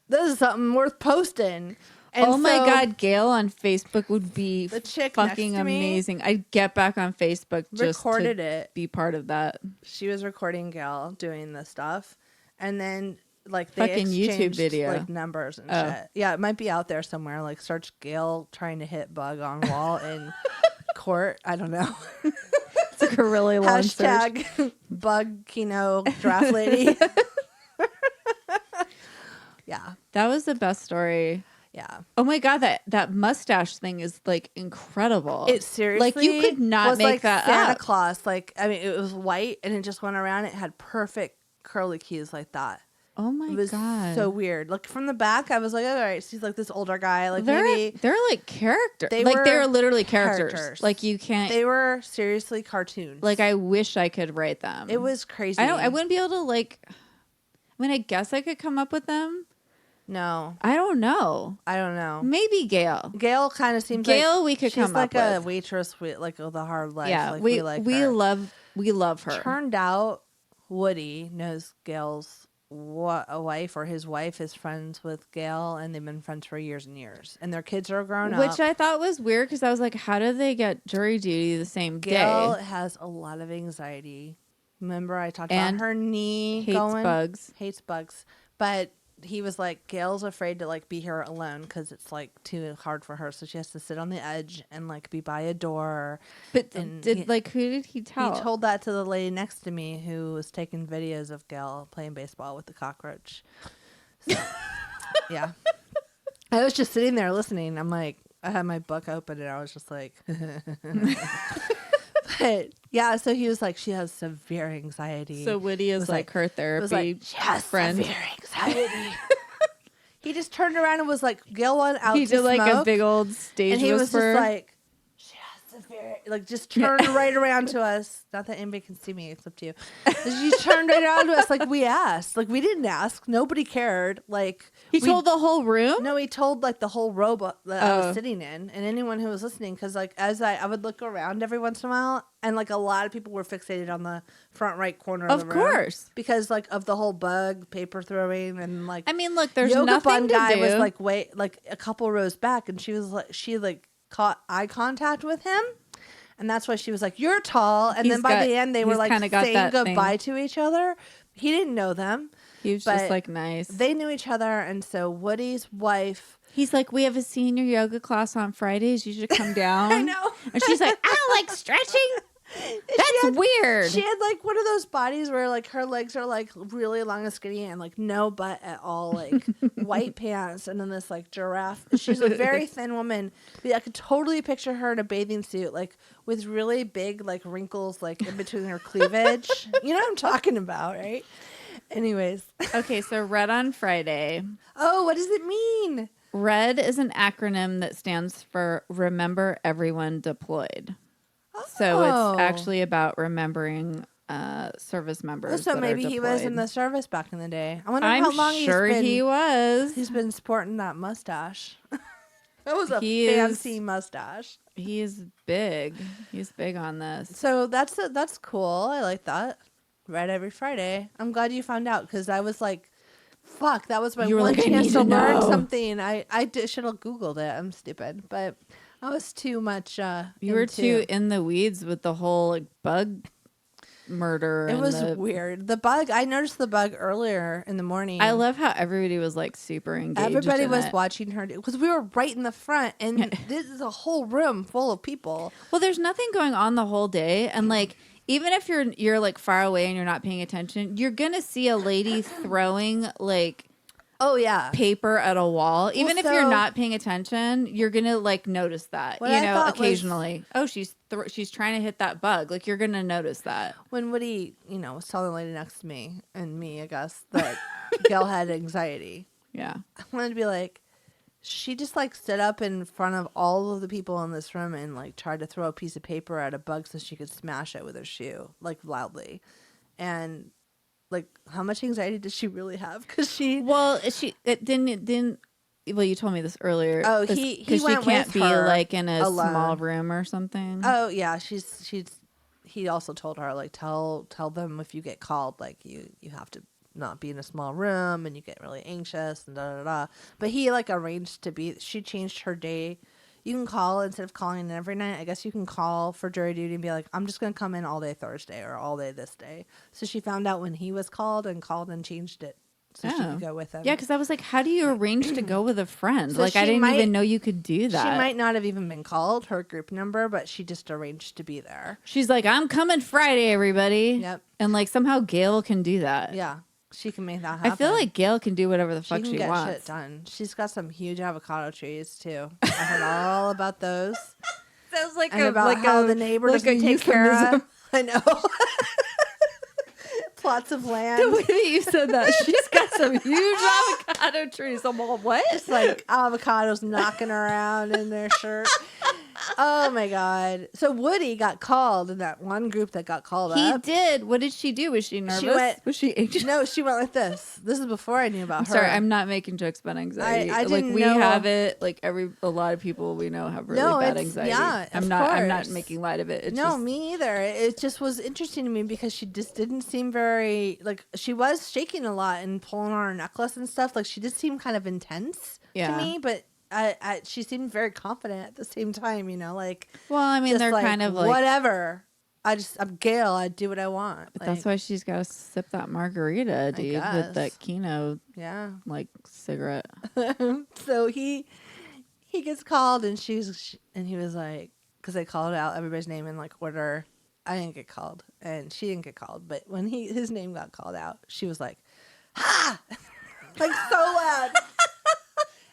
this is something worth posting. And oh my so God, Gayle on Facebook would be the chick fucking next to me amazing. I'd get back on Facebook just recorded to it. be part of that. She was recording Gayle doing the stuff, and then like they Fucking YouTube exchanged video. like numbers and Oh. shit. Yeah, it might be out there somewhere. Like search Gayle trying to hit bug on wall in court. I don't know. It's like a really long search. Hashtag bug Kino draft lady. Yeah, That was the best story. yeah. Oh my God, that mustache thing is like incredible. It seriously like you could not was make like that Santa up. Claus. Like I mean, it was white and it just went around. It had perfect curly keys like that. Oh my It was God. so weird. Like from the back, I was like, all right, she's like this older guy. Like they're maybe like characters. They Like were they're literally characters. characters. Like you can't. they were seriously cartoons. Like I wish I could write them. it was crazy. I wouldn't be able to like. I mean, I guess I could come up with them. No, I don't know. I don't know. Maybe Gayle. Gayle kind of seems Gayle, like we could she's come like up a with. waitress with like the hard life. Yeah, like, we like her. love her. Turned out Woody knows Gayle's a wife, or his wife is friends with Gayle, and they've been friends for years and years, and their kids are grown up. Which I thought was weird because I was like, how did they get jury duty the same Gayle day? has a lot of anxiety. Remember, I talked And about her knee Hates going. bugs. Hates bugs, but he was like, Gayle's afraid to like be here alone because it's like too hard for her, so she has to sit on the edge and like be by a door. But And who did he He tell? told that to the lady next to me who was taking videos of Gayle playing baseball with the cockroach. So, yeah. I was just sitting there listening. I'm like, I had my book open and I was just like, but yeah, so he was like, she has severe anxiety. So Woody is was like her it therapy was like, she has friend. severe anxiety. He just turned around and was like, Gayle went out He to did like a smoke, big old stage and he was whisper. just like, she has severe, like just turned right around to us. Not that anybody can see me except you. She turned right around to us like we asked. Like we didn't ask. Nobody cared. Like he we- told the whole room. No, he told like the whole row that I Oh. was sitting in, and anyone who was listening, because like as I would look around every once in a while, and like a lot of people were fixated on the front right corner of the Of room. course. Because like of the whole bug paper throwing and like I mean, look, there's yoga nothing bun to guy do. was like like a couple rows back, and she caught eye contact with him, and that's why she was like, "You're tall," and then by the end they were he's like kinda got saying that goodbye thing. to each other. He didn't know them. He was but just like nice. They knew each other, and so Woody's wife. He's like, we have a senior yoga class on Fridays. You should come down. I know. And she's like, I don't like stretching. That's weird. She had like one of those bodies where like her legs are like really long and skinny and like no butt at all, like white pants, and then this like giraffe. She's a very thin woman. But I could totally picture her in a bathing suit, like with really big like wrinkles like in between her cleavage. You know what I'm talking about, right? Anyways. Okay, so Red on Friday. Oh, what does it mean? RED is an acronym that stands for Remember Everyone Deployed. So Oh. it's actually about remembering service members. So that maybe are he was in deployed. the service back in the day. I wonder I'm how long sure he's been. he was. He's been sporting that mustache. That was a He fancy mustache. He's big. He's big on this. So that's cool. I like that. Right every Friday. I'm glad you found out because I was like, fuck, that was my You were one like, I chance need to to learn know. something. I should have Googled it. I'm stupid. But I was too much. You were too in the weeds with the whole like bug murder. It and was the, weird. The bug, I noticed the bug earlier in the morning. I love how everybody was like super engaged. Everybody in was it. watching her because we were right in the front, and this is a whole room full of people. Well, there's nothing going on the whole day, and like even if you're like far away and you're not paying attention, you're gonna see a lady throwing like Oh yeah, paper at a wall. Even if you're so- not paying attention, you're gonna like notice that. What You I know, thought was- occasionally. Oh, she's trying to hit that bug. Like you're gonna notice that. when Woody, was telling the lady next to me and me, I guess that Gayle had anxiety. Yeah. I wanted to be like, she just like stood up in front of all of the people in this room and like tried to throw a piece of paper at a bug so she could smash it with her shoe, like loudly. And like, how much anxiety does she really have? Because she, Well, it didn't. Well, you told me this earlier. Oh, It's he 'cause went she can't with be her like in a alone. small room or something. oh yeah, he also told her like, tell them if you get called, like you have to not be in a small room and you get really anxious and da da da. But he like arranged to be. She changed her day. You can call instead of calling in every night. I guess you can call for jury duty and be like, I'm just gonna come in all day Thursday or all day this day. So she found out when he was called and changed it so she could go with him. Yeah, because I was like, how do you arrange to go with a friend? So like, I didn't even know you could do that. She might not have even been called her group number, but she just arranged to be there. She's like, I'm coming Friday, everybody. Yep. And like somehow Gayle can do that. Yeah, she can make that happen. I feel like Gayle can do whatever the fuck she get wants. Shit done. She's got some huge avocado trees too. I heard all about those. Sounds like and about how the neighbor doesn't take care of. I know. Plots of land. The way that you said that, she's got some huge avocado trees. I'm all, what? It's like avocados knocking around in their shirt. Oh my God. So Woody got called in that one group that got called up. He did. What did she do? Was she nervous? Was she anxious? No, she went like this. This is before I knew about her. Sorry, I'm not making jokes about anxiety. I didn't we know. have it. Like a lot of people we know have really bad anxiety. Yeah, I'm not making light of it. It's no, just, me either. It just was interesting to me because she just didn't seem very like she was shaking a lot and pulling on her necklace and stuff. Like she just seemed kind of intense to me, but she seemed very confident at the same time, you know, like. Well, I mean, they're like, kind of like whatever. I'm Gayle. I do what I want. But that's why she's got to sip that margarita, dude, with that Kino, like cigarette. So he gets called, and he was like, because they called out everybody's name in like order. I didn't get called, and she didn't get called. But when his name got called out, she was like, "Ha!" like so loud.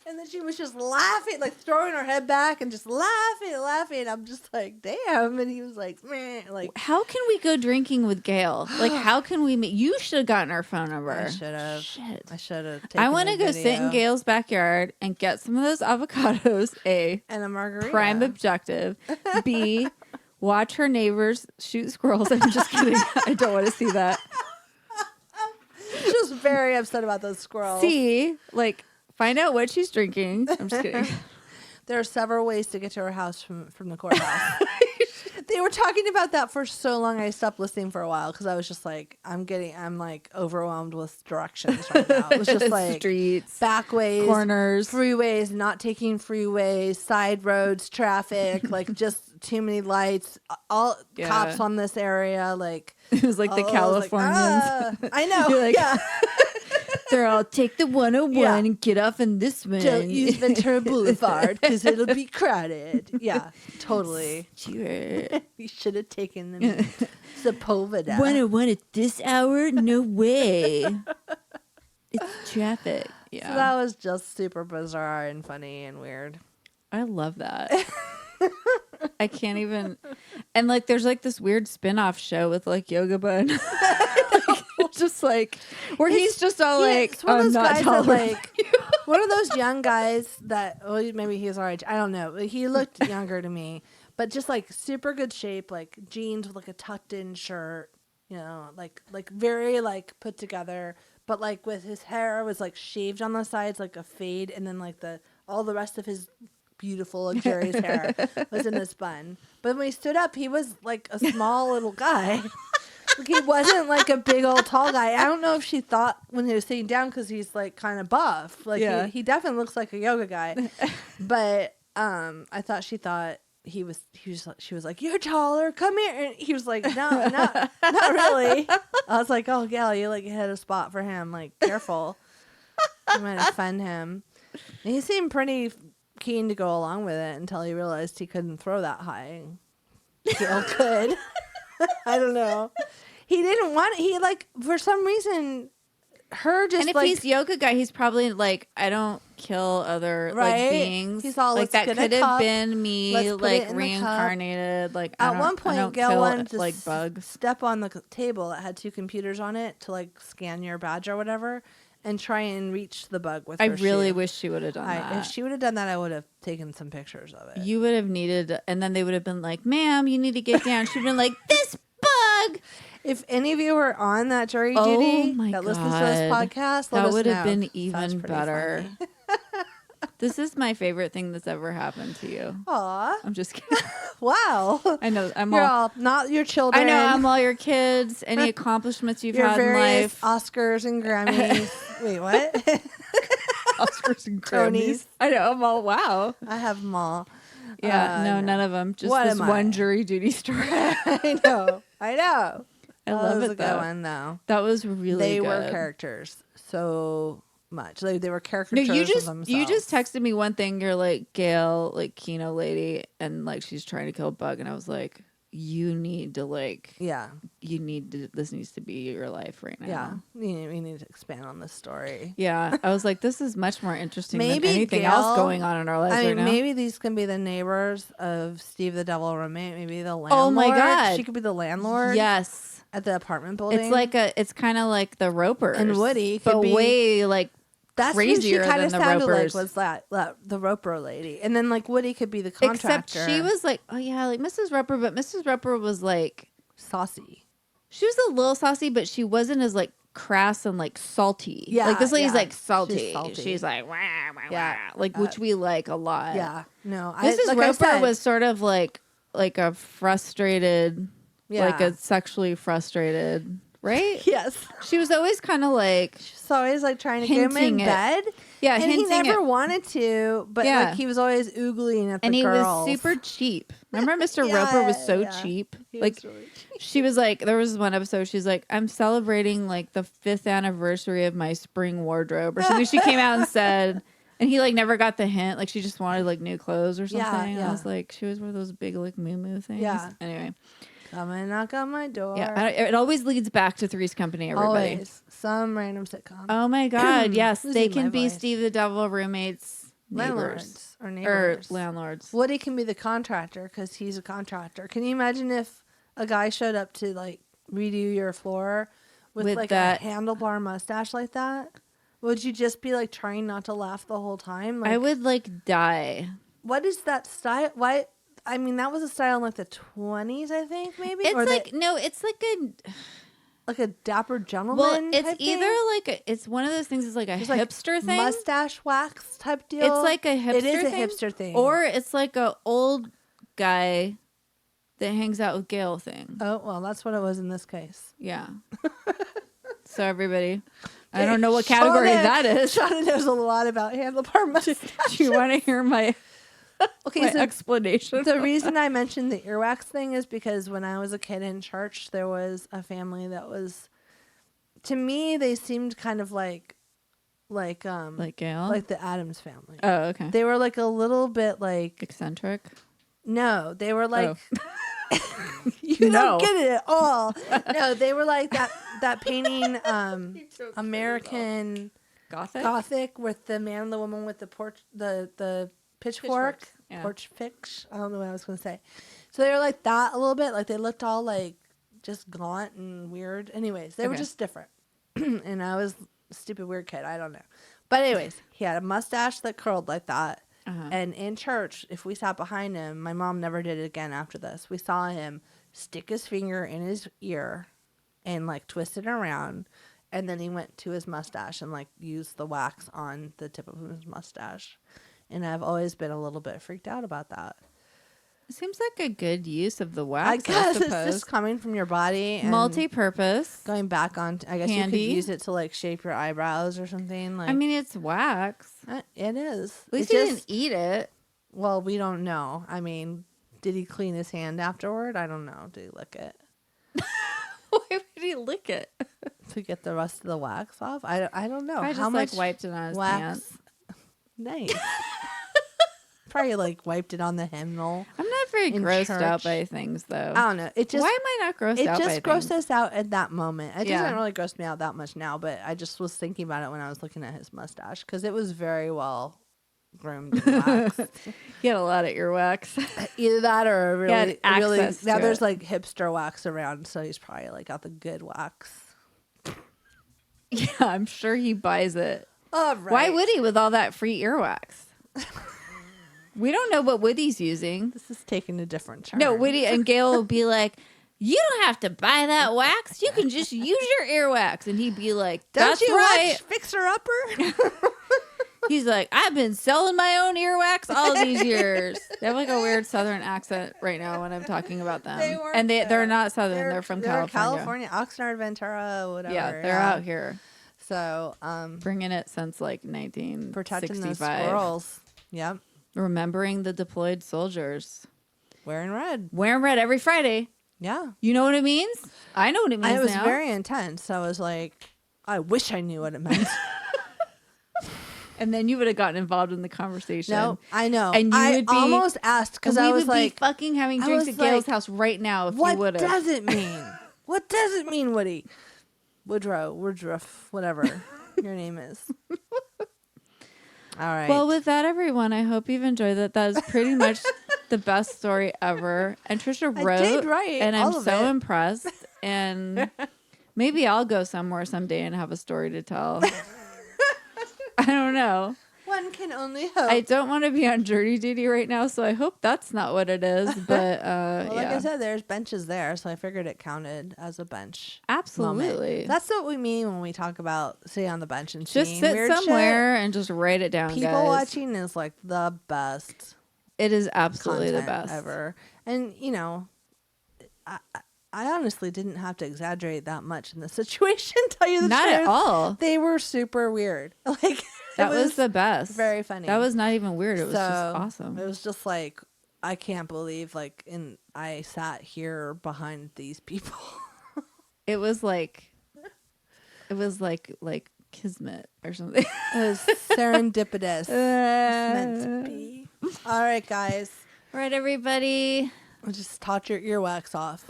And then she was just laughing, like throwing her head back and just laughing. I'm just like, damn. And he was like, meh. Like, how can we go drinking with Gayle? Like, how can we meet? You should have gotten her phone number. I should have. Shit. I should have. I want to go sit in Gayle's backyard and get some of those avocados. A. And a margarita. Prime objective. B. Watch her neighbors shoot squirrels. I'm just kidding. I don't want to see that. She was very upset about those squirrels. C. Like, find out what she's drinking. I'm just kidding. There are several ways to get to her house from the courthouse. They were talking about that for so long. I stopped listening for a while because I was just like, I'm like overwhelmed with directions right now. It was just like streets, back ways, corners, freeways, not taking freeways, side roads, traffic, like just too many lights, all cops on this area. Like it was like the Californians. Like, I know. Like, they're all take the 101 and get off in this one. Don't use Ventura Boulevard because it'll be crowded. Yeah, totally. Sure. You should have taken them Sepulveda. 101 at this hour? No way. It's traffic. Yeah. So that was just super bizarre and funny and weird. I love that. I can't even. And like, there's like this weird spin-off show with like Yoga Bun. Just like where he's just all like, one of those not guys that, like one of those young guys that maybe he's our age, I don't know, he looked younger to me, but just like super good shape, like jeans with like a tucked in shirt, you know, like very like put together, but like with his hair was like shaved on the sides like a fade, and then like all the rest of his beautiful luxurious hair was in this bun. But when he stood up, he was like a small little guy. Like, he wasn't like a big old tall guy. I don't know if she thought when he was sitting down because he's like kind of buff. Like he definitely looks like a yoga guy. But I thought she thought she was like, you're taller. Come here. And he was like, no, not really. I was like, oh, Gayle, you like hit a spot for him. Like, careful. You might offend him. And he seemed pretty keen to go along with it until he realized he couldn't throw that high. Gayle could. I don't know. He didn't want it. He like for some reason her just. And if like, he's yoga guy, he's probably like, I don't kill other like beings. He's all like that could have been me, like reincarnated. Like at one point, Gayle wanted to like bugs. Step on the table that had two computers on it to like scan your badge or whatever, and try and reach the bug with. I her really shoe. wish she would have done that. If she would have done that, I would have taken some pictures of it. You would have needed, and then they would have been like, "Ma'am, you need to get down." She'd been like, "This bug." If any of you were on that jury duty that listens to this podcast, that would have been even better. This is my favorite thing that's ever happened to you. Aw. I'm just kidding. Wow. I know. You're all not your children. I know. I'm all your kids. Any accomplishments you've your had in various life. Oscars and Grammys. Wait, what? Oscars and Tonys. I know. I'm all, wow. I have them all. Yeah. No, none of them. Just What this am one I? Jury Doody story. I know. I love it, was a though. good one, though. That was really They good. were characters so much. They were No, caricatures you of themselves. just texted me one thing. You're like, Gayle, like Kino lady, and like she's trying to kill a bug, and I was like, you need to this needs to be your life right now. Yeah, we need to expand on this story. Yeah, I was like, this is much more interesting Maybe than anything Gayle, else going on in our lives right now. Maybe these can be the neighbors of Steve the Devil roommate. Maybe the landlord. Oh my God. She could be the landlord. Yes, at the apartment building. It's kind of like the Ropers, and Woody could but be way like that's crazier who she kind than of the sounded Ropers. like was that the Roper lady, and then like Woody could be the contractor. Except she was like, oh yeah, like Mrs. Roper, but Mrs. Roper was like saucy. She was a little saucy, but she wasn't as like crass and like salty. Yeah, like this lady's yeah. like salty. She's salty. She's like, wah, wah, Yeah. wah, like which we like a lot. Yeah, no, Mrs. Roper was sort of like a frustrated, like a sexually frustrated, right? Yes. She was always kind of like She's always like trying to get him in hinting it. bed. Yeah, and he hinting never it. wanted to, but Yeah. like he was always oogling at the And he girls. was super cheap. Remember Mr. Roper was so yeah. cheap? He Like was really cheap. she was like, there was one episode, she's like, I'm celebrating like the 5th anniversary of my spring wardrobe or something. She came out and said, and he like never got the hint. Like she just wanted like new clothes or something. Yeah, And yeah. I was like, she was one of those big like moo things. Yeah. Anyway. Come and knock on my door. Yeah. It always leads back to Three's Company, everybody. Always. Some random sitcom. Oh my God. Yes. They Losing can my be voice. Steve the Devil roommates, neighbors. Landlords or Or neighbors. landlords. Woody can be the contractor because he's a contractor. Can you imagine if a guy showed up to like redo your floor with like that a handlebar mustache like that? Would you just be like trying not to laugh the whole time? Like, I would like die. What is that style? Why? I mean, that was a style in like the 20s, I think, maybe. It's or like, no, it's like a dapper gentleman. well, it's type either thing? like it's one of those things. It's like a It's like hipster thing. mustache wax type deal. It's like a hipster It is a thing, hipster thing. or it's like a old guy that hangs out with Gayle thing. Oh well, that's what it was in this case. Yeah. So everybody, I don't know what category that is. Shauna knows a lot about handlebar mustache. Do you want to hear my Okay, so explanation? the reason I mentioned the earwax thing is because when I was a kid in church, there was a family that was, to me, they seemed kind of like Gayle? like the Addams family. Oh, okay. They were like a little bit like Eccentric. no, they were like you No. don't get it at all. No, they were like that painting American Gothic with the man and the woman with the the pitchfork. Pitchforks, yeah. Porch fix. I don't know what I was going to say. So they were like that a little bit. Like they looked all like just gaunt and weird. Anyways, they were Okay. just different. And I was a stupid weird kid. I don't know. But anyways, he had a mustache that curled like that. Uh-huh. And in church, if we sat behind him, my mom never did it again after this. We saw him stick his finger in his ear and like twist it around. And then he went to his mustache and like used the wax on the tip of his mustache. And I've always been a little bit freaked out about that. It seems like a good use of the I wax. guess it's suppose. just coming from your body and Multi-purpose. going back on. I guess Handy. you could use it to like shape your eyebrows or something. Like I mean, it's wax. it is. At least It he just- didn't eat it. Well, we don't know. I mean, did he clean his hand afterward? I don't know. Did he lick it Why would he lick it? to get the rest of the wax off? I don't know. I just How much like wiped it on his wax? pants. Nice. Probably like wiped it on the hymnal. I'm not very In grossed church. out by things though. I don't know. It just Why am I not grossed it out by just grossed things? us out at that moment. It Yeah. doesn't really gross me out that much now, but I just was thinking about it when I was looking at his mustache because it was very well groomed and waxed. He had a lot of earwax. Either that or a had really access now to there's it. like hipster wax around, so he's probably like got the good wax. Yeah, I'm sure he buys it. All right. Why would he with all that free earwax? We don't know what Woody's using. This is taking a different turn. No, Woody and Gayle will be like, you don't have to buy that wax. You can just use your earwax. And he'd be like, Don't that's you right. watch Fixer Upper? He's like, I've been selling my own earwax all these years. They have like a weird Southern accent right now when I'm talking about them. They're not Southern. They're from California. Oxnard, Ventura, whatever. Yeah, they're out here. So, bringing it since like 1965. protecting the squirrels. Yep. Remembering the deployed soldiers. Wearing red every Friday. Yeah. You know what it means? I know what it means now. It was very intense. I was like, I wish I knew what it meant. And then you would have gotten involved in the conversation. No, I know. And you would be almost asked because I was like, fucking having drinks at Gayle's house right now if you would have. What does it mean? What does it mean, Woody? Woodruff, whatever your name is. All right. Well, with that, everyone, I hope you've enjoyed that. That is pretty much the best story ever. And Tricia wrote, I did write and all I'm of so it. impressed. And maybe I'll go somewhere someday and have a story to tell. I don't know. One can only hope. I don't want to be on jury duty right now, so I hope that's not what it is. But well, like I said, there's benches there, so I figured it counted as a bench. Absolutely. Moment. That's what we mean when we talk about sitting on the bench and just seeing sit weird shit and just write it down. People guys. watching is like the best. It is absolutely the best ever. And you know, I honestly didn't have to exaggerate that much in the situation. Tell you the truth, not at all. They were super weird. Like that was the best. Very funny. That was not even weird. It was just awesome. It was just like I can't believe I sat here behind these people. It was like kismet or something. It was serendipitous. It's meant to be. All right, guys. All right, everybody. Just touch your earwax off.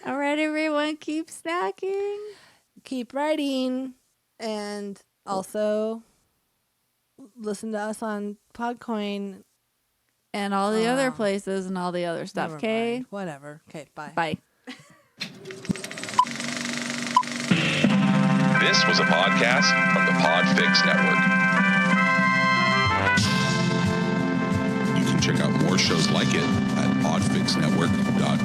All right, everyone. Keep snacking. Keep writing. And also listen to us on Podcoin. And all the other places and all the other stuff. Okay? Whatever. Okay, bye. Bye. This was a podcast from the Podfix Network. You can check out more shows like it at podfixnetwork.com.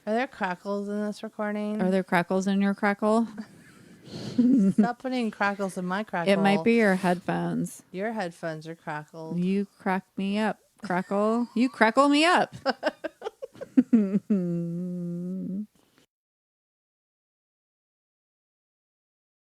Are there crackles in this recording? Are there crackles in your crackle? Stop putting crackles in my crackle. It might be your headphones. Your headphones are crackled. You crack me up, crackle. You crackle me up.